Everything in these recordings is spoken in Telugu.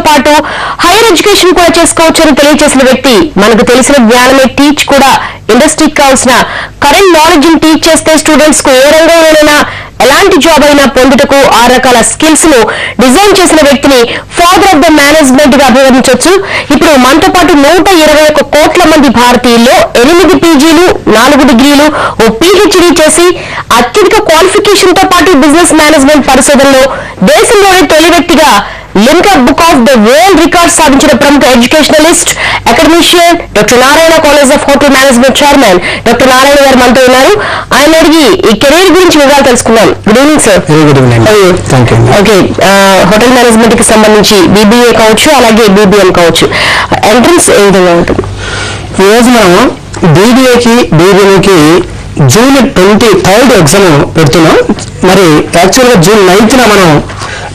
పాటు హైయర్ ఎడ్యుకేషన్ కూడా చేసుకోవచ్చని తెలియజేసిన వ్యక్తి మనకు తెలిసిన జ్ఞానమే టీచ్ కూడా ఇండస్ట్రీకి కావాల్సిన కరెంట్ నాలెడ్జ్ ని టీచ్ చేస్తే స్టూడెంట్స్ కు ఏ రంగంలోనైనా ఎలాంటి జాబ్ అయినా పొందుటకు 6 రకాల స్కిల్స్ ను డిజైన్ చేసిన వ్యక్తిని ఫాదర్ ఆఫ్ ద మేనేజ్మెంట్ గా అభివర్ణించవచ్చు. ఇప్పుడు మనతో పాటు 121 కోట్ల మంది భారతీయుల్లో 8 పీజీలు 4 డిగ్రీలు ఓ పీహెచ్డీ చేసి అత్యధిక క్వాలిఫికేషన్ తో పాటు బిజినెస్ మేనేజ్మెంట్ పరిశోధనలో దేశంలోనే తొలి వ్యక్తిగా Limca book of the world record సాధించిన ప్రముఖ educationalist academician doctor Narayana college of hotel management chairman doctor Narayana గారు మనతో ఉన్నారు. ఆయన అడిగి ఈ కెరీర్ గురించి వివరాలు తెలుసుకుందాం. Good evening sir. Good evening. Okay, hotel management కి సంబంధించి బీబీఏ కావచ్చు, అలాగే బీబీఎం కావచ్చు, ఎంట్రన్స్ ఏ విధంగా ఉంటుంది? ఈ రోజు మనం బీబీఏకి బీబీఎంకి జూన్ 23 ఎగ్జామ్ పెడుతున్నాం. మరి యాక్చువల్గా జూన్ 9th మనం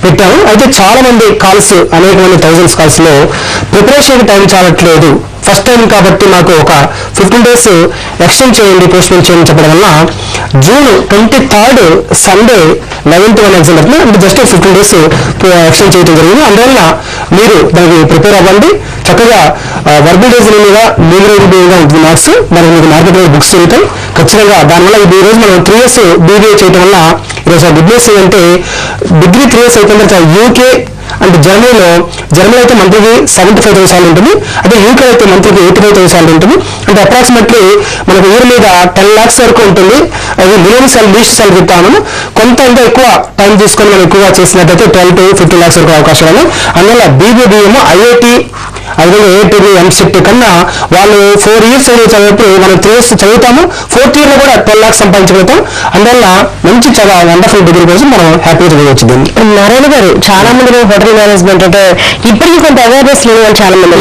పెట్టాము. అయితే చాలా మంది కాల్స్, అనేక మంది థౌజండ్స్ కాల్స్ లో ప్రిపరేషన్ టైం చాలట్లేదు, ఫస్ట్ టైం కాబట్టి మాకు ఒక 15 days ఎక్స్టెండ్ చేయండి, పోస్ట్పోన్ చేయండి చెప్పడం వల్ల జూన్ 23 సండే 11th ఎగ్జామ్ పెడుతున్నాం. అంటే జస్ట్ 15 days ఎక్స్టెండ్ చేయడం జరిగింది. అందువల్ల మీరు దానికి ప్రిపేర్ అవ్వండి. చక్కగా వర్బల్ డేస్ మీద లీగల్గా ఉంటుంది మార్క్స్. మరి మీకు మార్కెట్లో బుక్స్ చదువుతాయి ఖచ్చితంగా. దానివల్ల ఈ రోజు మనం 3 years బీబీఏ చేయడం వల్ల ఈరోజు గుడ్ న్యూస్ ఏంటంటే డిగ్రీ 3 years అయిపోయిన తర్వాత యూకే అండ్ జర్మనీ అయితే మంత్లీకి 75,000 శాలరీ ఉంటుంది. అదే యూకే అయితే మంత్లీకి 85,000 శాలరీ ఉంటుంది. అంటే అప్రాక్సిమేట్లీ మనకు ఇయర్ మీద 10 lakhs వరకు ఉంటుంది. అది మినిమం శాలరీ, లీస్ట్ శాలరీ ఇస్తాము. కొంత ఇంకా ఎక్కువ టైం తీసుకొని మనం ఎక్కువగా చేసినట్టయితే 12 to 15 lakhs వరకు అవకాశాలు. అందువల్ల బీబీబీఎం, ఐఐటి, అదేవిధంగా ఏఐటీ, ఎంసెట్ కన్నా వాళ్ళు 4 years చదివినప్పుడు మనం 3 years చదువుతాము. 4th year లో కూడా 12 lakhs సంపాదించగలుగుతాం. అందువల్ల మంచి చాలా వండర్ఫుల్ డిగ్రీ కోసం మనం హ్యాపీగా చదివచ్చు. నారాయణ గారు, చాలా మంది హోటల్ మేనేజ్మెంట్ అంటే ఇప్పటికీ కొంత అవేర్నెస్ లేదు అని చాలా మంది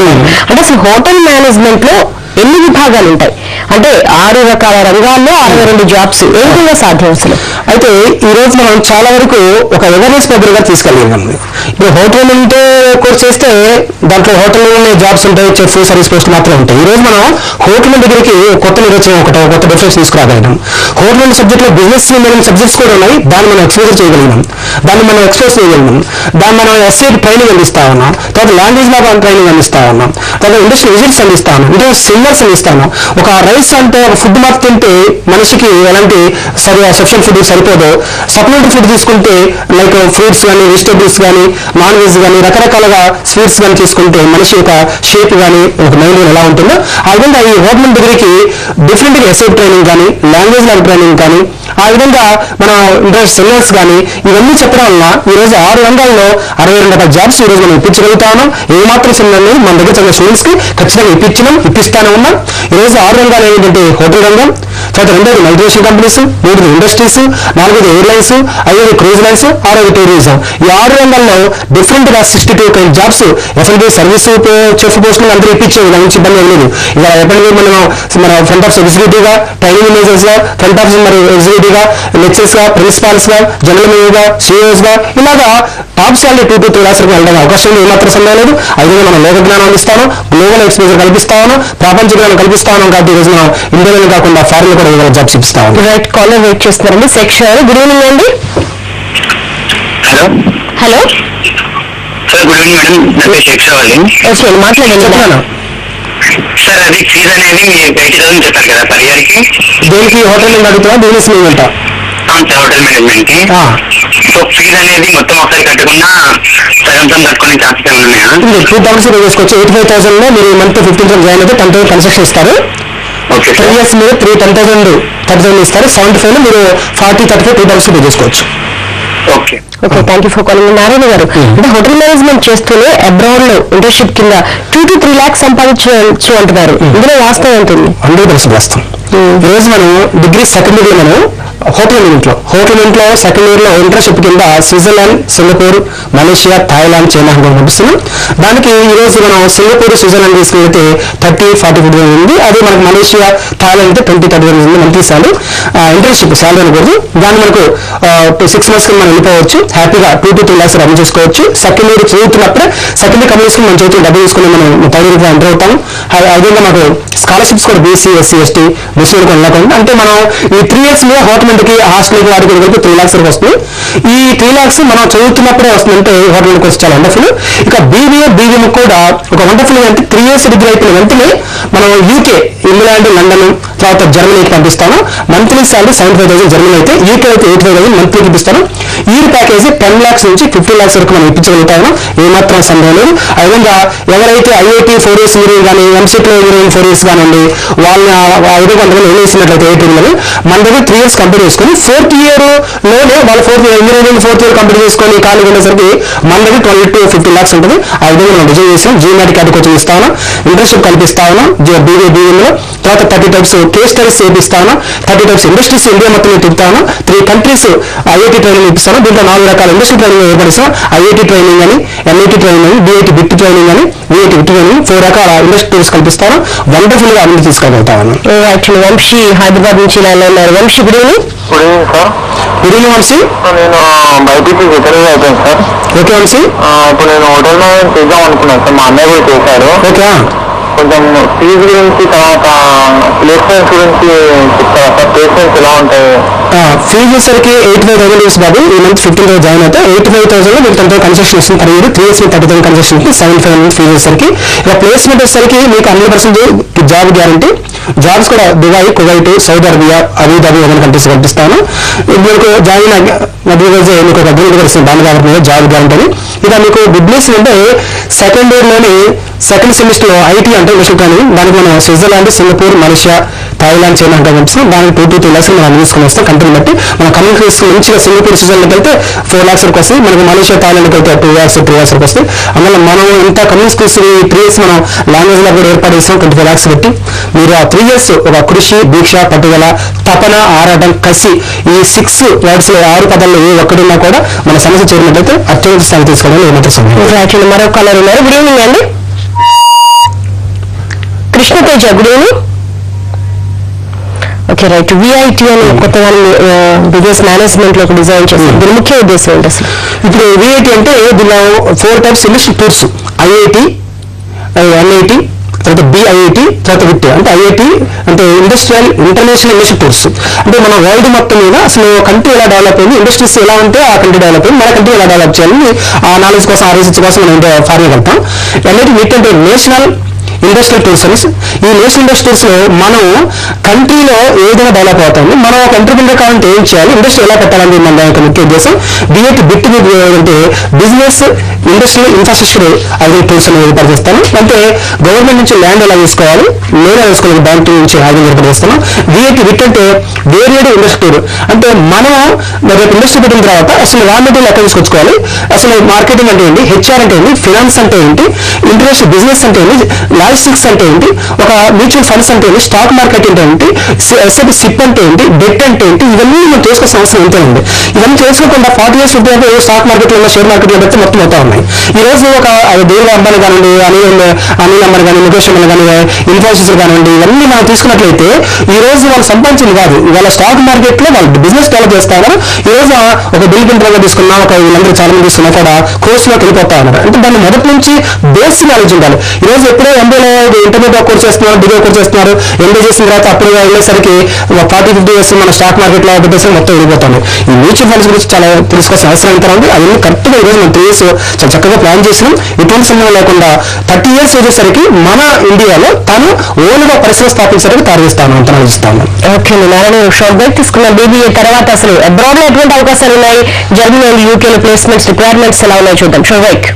అంటే అసలు హోటల్ మేనేజ్మెంట్ లో ఎన్ని విభాగాలు ఉంటాయి? అంటే 6 రకాల రంగాల్లో 62 జాబ్స్ ఏ విధంగా సాధ్యం అసలు? అయితే ఈ రోజు మనం చాలా వరకు ఒక అవేర్నెస్ ప్రోగ్రామ్ తీసుకెళ్ళగలిగాం. ఇప్పుడు హోటల్ ఉంటే కోర్స్ చేస్తే దాంట్లో హోటల్లోనే జాబ్స్ ఉంటాయి, చెఫ్, సర్వీస్ పోస్ట్ మాత్రం ఉంటాయి. ఈ రోజు మనం హోటల్ దగ్గరికి కొత్త నిర్వచనం, కొత్త డిఫరెన్స్ తీసుకురాగలిగాం. హోటల్ సబ్జెక్ట్ లో బిజినెస్ సబ్జెక్ట్స్ కూడా ఉన్నాయి. దాన్ని మనం ఎక్స్పోజర్ చేయగలిగినాం, దాన్ని మనం ఎక్స్పోజ్ చేయగలిగినాం. దాన్ని మనం ఎస్ఐ ట్రైనింగ్ అందిస్తా ఉన్నాం, తర్వాత లాంగ్వేజ్ లాగా ట్రైనింగ్ అందిస్తా ఉన్నాం, తర్వాత ఇండస్ట్రియల్ విజిట్స్ అందిస్తా ఉన్నాం, ఇంకా సినిమాస్ అందిస్తాను. ఒక రైస్ అంటే ఒక ఫుడ్ మాత్రం తింటే మనిషికి ఎలాంటి సఫిషియెంట్ ఫుడ్ సరిపోదు. సప్లిమెంటరీ ఫుడ్ తీసుకుంటే లైక్ ఫ్రూట్స్ కానీ, వెజిటబుల్స్ కానీ, నాన్ వెజ్ కానీ, రకరకాలుగా స్వీట్స్ కానీ తీసుకుంటే మనిషి యొక్క షేప్ కానీ, ఒక మైండ్ ఎలా ఉంటుందో ఆ విధంగా ఈ హోటల్ డిగ్రీకి డిఫరెంట్ గా ఎస్ఐ ట్రైనింగ్ కానీ, లాంగ్వేజ్ లాగా ట్రైనింగ్ కానీ, ఆ విధంగా మన సెమినార్స్ కానీ ఇవన్నీ చెప్పడం వల్ల ఈ రోజు 6 రంగాల్లో 62 రకాల జాబ్స్ ఈ రోజు మనం ఇప్పించగలుగుతాను. ఏమాత్రం సెమినార్ మన దగ్గర చదివే స్టూడెంట్స్ కి ఖచ్చితంగా ఇప్పిస్తానే ఉన్నాం. ఈ రోజు 6 రంగాలు ఏంటంటే హోటల్ రంగం, తర్వాత 2வது మల్టీనేషనల్ కంపెనీస్, 3ది ఇండస్ట్రీస్, 4ది ఎయిర్లైన్స్, 5ది క్రూజ్ లైన్స్, 6ది టూరిజం. ఈ 6 రంగాల్లో డిఫరెంట్ గా 62 kind jobs FMD service chef పోస్టులు అందరూ ఇప్పించేది, మంచి ఇబ్బంది లేదు. ఇక ఎఫ్ఎండి మన ఫ్రంట్ ఆఫ్ ఎగ్జిక్యూటివ్ గా, ట్రైనింగ్ మేనేజర్స్ గా, ఫ్రంట్ ఆఫ్ మరి ఎగ్జిక్యూటివ్ గా, లెక్చర్స్ గా, ప్రిన్సిపాల్స్ గా, జనరల్ మేనేజర్ గా, సిఇఓస్ గా, ఇలాగా టాప్ శాలరీ 2 to 3 lakhs వరకు వెళ్ళడానికి అవకాశం ఏమాత్రం సందేహం లేదు. అదేవిధంగా మనం లోక జ్ఞానం అందిస్తాను, గ్లోబల్ ఎక్స్పోజర్ కల్పిస్తాను, ప్రపంచ జ్ఞానం కల్పిస్తాను. కాబట్టి ఈ రోజు మనం ఇండియాలో కాకుండా ఫారెన్ కూడా ఏదైనా జాబ్స్ ఇప్పిస్తాను. రైట్, కాలర్ వెయిట్ చేస్తున్నారండి. సెక్షన్ గుడ్ ఈవినింగ్ అండి. Hello hello sir, good evening madam. నా పేరు శేఖర్ అండి. ఓకే, మాట్లాడండి. సార్, అది ఫీజు అనేది 80,000 చెప్పారు కదా పర్ ఇయర్ కి. దేనికి హోటల్ అడుగుతున్నా, బిజినెస్ అంట. అవును సార్, హోటల్ మేనేజ్మెంట్ కి. సో ఫీజు అనేది మొత్తం ఒకసారి కట్టుకున్నా సగం కట్టుకునే ఛాన్సెస్ ఏమైనా ఉన్నాయా? 2,000 చేసుకోవచ్చు. 85,000 లో మీరు మంత్ 15,000 జాయిన్ అయితే 10,000 కన్స్ట్రక్షన్ ఇస్తారు. 3 years మీరు 10,000 ఇస్తారు. 75 లో మీరు 40-35 2,000 పే చేసుకోవచ్చు. Okay okay, thank you for calling. Narayana గారు, అంటే హోటల్ మేనేజ్మెంట్ చేస్తూనే అబ్రాడ్ లో ఇంటర్న్షిప్ కింద 2 to 3 lakhs సంపాదించవచ్చు అంటున్నారు. ఇందులో వాస్తవం ఉంటుంది? 100% వాస్తవం. ఈ రోజు మనం డిగ్రీ సెకండ్ ఇయర్ మనం హోటల్ ఇంట్లో సెకండ్ ఇయర్ లో ఇంటర్న్షిప్ కింద Switzerland, Singapore, Malaysia, Thailand, China పంపిస్తున్నాం. దానికి ఈ రోజు మనం సింగపూర్, స్విట్జర్లాండ్ తీసుకెళ్తే 30-40 ఉంది. అదే మనకు మలేషియా, థాయిలాండ్ అయితే 20-30 ఉంది మంత్లీ శాలరీ. ఇంటర్న్షిప్ శాలరీ అనకూడదు. దాన్ని మనకు 6 months కి మనం వెళ్ళిపోవచ్చు. హ్యాపీగా 2 to 3 lakhs రన్ చేసుకోవచ్చు. సెకండ్ ఇయర్ చదువుతున్నప్పుడే సెకండ్ కంపెనీస్ మనం చదువుతున్న డబ్బులు తీసుకుని మనం 10 years ఎంటర్ అవుతాం. అదేవిధంగా మాకు స్కాలర్షిప్స్ కూడా బీసీ, ఎస్సీ, ఎస్టీ, ముస్లిం వెళ్ళకుండా అంటే మనం ఈ 3 years మీద హోటల్ కి హాస్టల్కి వాటికి కలిపి 3 lakhs వరకు వస్తుంది. ఈ 3 lakhs మనం చదువుతున్నప్పుడే వస్తుందంటే హోటల్ కోర్స్ చాలా వండర్ఫుల్. ఇక BBA BBM కూడా ఒక వండర్ఫుల్ అంటే 3 years డిగ్రీ అయిపోయిన వెంటనే మనం UK, ఇంగ్లాండ్, లండన్, తర్వాత జర్మనీకి పంపిస్తాను. మంత్లీ శాలరీ 75,000 జర్మనీ అయితే, UK అయితే 85,000 మంత్లీకి ఇప్పిస్తాను. ఈ ప్యాకేజీ 10 lakhs నుంచి 50 lakhs వరకు మనం ఇప్పించగలుగుతాము, ఏమాత్రం సందేహం లేదు. ఆ విధంగా ఎవరైతే IIT 4 years ఇంజనీరింగ్ కానీ MCట్లో ఇంజనీరింగ్ 4 years కానివ్వండి వాళ్ళని ఆ విధంగా కొంతమంది వేసినట్లయితే మన దగ్గర 3 years కంప్లీట్ చేసుకుని 4th year లోనే వాళ్ళ ఇంజనీరింగ్ 4th year కంప్లీట్ చేసుకొని ఖాళీ ఉండేసరికి మన దగ్గర 12 to 50 lakhs ఉంటుంది. ఆ విధంగా మనం రిజర్వ్ చేసాం. GMAT క్యాట్ కోచింగ్ ఇస్తాను, ఇంటర్న్షిప్ కల్పిస్తాను BBA BBMలో. తర్వాత 30 types కేస్ స్టడీస్ చేపిస్తాను, 30 types ఇండస్ట్రీస్ ఇండియా మొత్తం తిప్పుతాను, 3 countries IIT ట్రైనింగ్ ఇప్పిస్తాను. దీంట్లో 4 రకాల ఇండస్ట్రీ ట్రైనింగ్ ఏర్పడిస్తాం. IIT ట్రైనింగ్ అని, MIT ట్రైనింగ్ అని, BIT బిట్ ట్రైనింగ్ అని, VIT బిట్ ట్రైనింగ్, 4 రకాల ఇండస్ట్రీస్ కల్పిస్తాను. వండర్ఫుల్ గా అభివృద్ధి తీసుకెళ్తాను. యాక్చువల్లీ వంశీ హైదరాబాద్ నుంచి ఇలా ఉన్నారు. Vamshi good evening. Good evening sir. Good evening Vamshi. నేను బయటికి రిటర్న్ అయిపోయాను సార్. ఓకే వంశీ. ఇప్పుడు నేను హోటల్ మేనేజ్ చేద్దాం అనుకున్నాను సార్, మా అన్నయ్య కూడా చేశాడు. ఓకే, కొంచెం ఫీజు గురించి తర్వాత ప్లేస్మెంట్స్ గురించి చెప్తారా సార్? ప్లేస్మెంట్స్ ఎలా ఉంటాయి? ఫీజు వచ్చేసరికి 85,000 బాబు. ఈ మంత్ 15th జాయిన్ అయితే 85,000 మీకు 10,000 కన్సెషన్ ఇస్తుంది. పర్ ఇయర్ 3 years 30,000 కన్సెషన్ ఇస్తుంది. 75,000 ఫీజు వచ్చేసరికి. ఇక ప్లేస్మెంట్ వచ్చేసరికి మీకు 100% జాబ్ గ్యారంటీ. జాబ్స్ కూడా Dubai, Kuwait, Saudi Arabia, Abu Dhabi countries పంపిస్తాను. మీకు జాయిన్ మీకు ఒక అగ్రిమెంట్ కూడా ఇస్తుంది దాని కాబట్టి జాబ్ గ్యారంటీ అని. ఇక మీకు గుడ్ న్యూస్ అంటే సెకండ్ ఇయర్లోని సెకండ్ సెమిస్టర్లో IT అంటే ఇండస్ట్రియల్ ట్రైనింగ్, దానికి మనం Switzerland, Singapore, Malaysia, Thailand, China అంటే పంపిస్తాం. దానికి 2 to 3 lakhs మనం తీసుకుని వస్తాం. కంట్రీని బట్టి మన కమ్యూనికేస్ మంచిగా సింగపూర్, స్విట్జర్లాండ్కి వెళ్తే 4 lakhs వరకు వస్తుంది. మనకి మలేషియా, థాయిలాండ్కి వెళ్తే 2 lakhs 3 lakhs వరకు వస్తుంది. అందువల్ల మనం ఇంత కమ్యూనికేస్ 3 years మనం లాంగ్వేజ్ లో కూడా ఏర్పాటు చేస్తాం 25 lakhs పెట్టి. మీరు ఆ 3 years ఒక కృషి, దీక్ష, పట్టుదల, తపన, ఆరాటం, కసి, ఈ 6 words 6 పదాల్లో ఏ ఒక్కడున్నా కూడా మన సమస్య చేరినట్లయితే అత్యంత స్థాయి తీసుకోవడం ఏమాత్రం సమయం. యాక్చువల్లీ మరో కాలర్ ఉన్నారు. గుడ్ ఈవినింగ్ అండి. Krishna Teja good evening. Okay right. VIT అని కొత్తగా బిజినెస్ మేనేజ్మెంట్ లో డిజైన్ చేశారు. దీని ముఖ్య ఉద్దేశం ఏంటి అసలు? ఇప్పుడు VIT అంటే దీనిలో 4 types industry tours. IIT, NIT, తర్వాత BIIT, తర్వాత WIT. అంటే IIT అంటే ఇంటర్నేషనల్ ఇండస్ట్రీ టూర్స్. అంటే మన వరల్డ్ మొత్తం మీద అసలు కంట్రీ ఎలా డెవలప్ అయింది, ఇండస్ట్రీస్ ఎలా ఉంటే ఆ కంట్రీ డెవలప్ అయింది, మన కంట్రీ ఎలా డెవలప్ చేయాలని ఆ నాలెడ్జ్ కోసం, ఆ రీసెర్చ్ కోసం మనం ఫార్మ్ వెళ్తాం. NIT అంటే నేషనల్ ఇండస్ట్రియల్ టూర్స్ అని. ఈ నేషనల్ ఇండస్ట్రీస్ లో మనం కంట్రీలో ఏ విధంగా డెవలప్ అవుతుంది, మనం ఒక ఎంటర్ప్రినర్ కావాలంటే ఏం చేయాలి, ఇండస్ట్రీ ఎలా పెట్టాలని మన దాని యొక్క ముఖ్య ఉద్దేశం. BIT బిట్ అంటే బిజినెస్ ఇండస్ట్రియల్ ఇన్ఫ్రాస్ట్రక్చర్ అవి టూర్స్ అనేది ఏర్పాటు చేస్తాను. అంటే గవర్నమెంట్ నుంచి ల్యాండ్ ఎలా తీసుకోవాలి, లోన్ ఎలా తీసుకోవాలి, బ్యాంక్ నుంచి హాజరు ఏర్పాటు చేస్తాను. VIT బిట్ అంటే వేరియడ్ ఇండస్ట్రీ టూర్. అంటే మనం రేపు ఇండస్ట్రీ పెట్టిన తర్వాత అసలు రా మెటీరియల్ ఎక్కడ తీసుకొచ్చుకోవాలి, అసలు మార్కెటింగ్ అంటే ఏంటి, HR అంటే ఏంటి, ఫినాన్స్ అంటే ఏంటి, ఇంటర్నేషనల్ బిజినెస్ అంటే ఏంటి, లాజిస్టిక్స్ అంటే ఏంటి, ఒక మ్యూచువల్ ఫండ్స్ అంటే ఏంటి, స్టాక్ మార్కెట్ అంటే ఏంటి, SIP సిప్ అంటే ఏంటి, డెట్ అంటే ఏంటి, ఇవన్నీ మనం చేసుకోవాల్సిన అవసరం ఎంతో ఉంది. ఇవన్నీ చేసుకోకుండా 40 years ఉంటే స్టాక్ మార్కెట్ లో, షేర్ మార్కెట్ లో పెడితే మొత్తం అవుతా ఉన్నాయి. ఈ రోజు ఒక దేవ్ అంబానీ కానివ్వండి, అనిల్ అంబానీ కానీ, ముఖేష్ అంబానీ కానీ, ఇన్ఫోసిస్ కానివ్వండి, ఇవన్నీ మనం తీసుకున్నట్లయితే ఈ రోజు వాళ్ళు సంపాదించింది కాదు, ఇవాళ స్టాక్ మార్కెట్ లో వాళ్ళు బిజినెస్ డెవలప్ చేస్తారు. ఈ రోజు ఒక బిల్ ప్రింటర్ తీసుకున్నా, ఒక వీళ్ళందరూ చాలా మంది తీసుకున్నా కూడా కోర్స్ లోకి వెళ్ళిపోతా ఉన్నారు. అంటే దాన్ని మొదటి నుంచి బేసిక్ నాలెడ్జ్ ఉండాలి. ఈ రోజు ఎప్పుడో MBAలో ఇంటర్మీడియట్ కోర్స్ చేస్తున్నారు, డిగ్రీ కోర్స్ చేస్తున్నారు, MBA చేసిన తర్వాత అప్పుడు వెళ్ళేసరికి 40-50 years మన స్టాక్ మార్కెట్ లో పెట్టేసి మొత్తం వెళ్ళిపోతుంది. ఈ మ్యూచువల్ ఫండ్స్ గురించి చాలా తెలుసుకోవాల్సిన అవసరం ఎంత ఉంది. అవన్నీ కరెక్ట్ గా ఈ రోజు మనం 3 years చాలా చక్కగా ప్లాన్ చేసినాం. ఎటువంటి సమయం లేకుండా 30 years వచ్చేసరికి మన ఇండియాలో తను ఓన్ గా పరిశ్రమ స్థాపించడానికి తయారుస్తాను అంత ఆలోచిస్తాను. ఓకే, నేను షార్ట్ బ్రేక్ తీసుకున్న. BBA తర్వాత అసలు అబ్రాడ్ లో ఎటువంటి అవకాశాలు ఉన్నాయి, జర్మనీ అండ్ UK లో ప్లేస్మెంట్స్ రిక్వైర్మెంట్స్ ఎలా ఉన్నాయో చూద్దాం. Short break.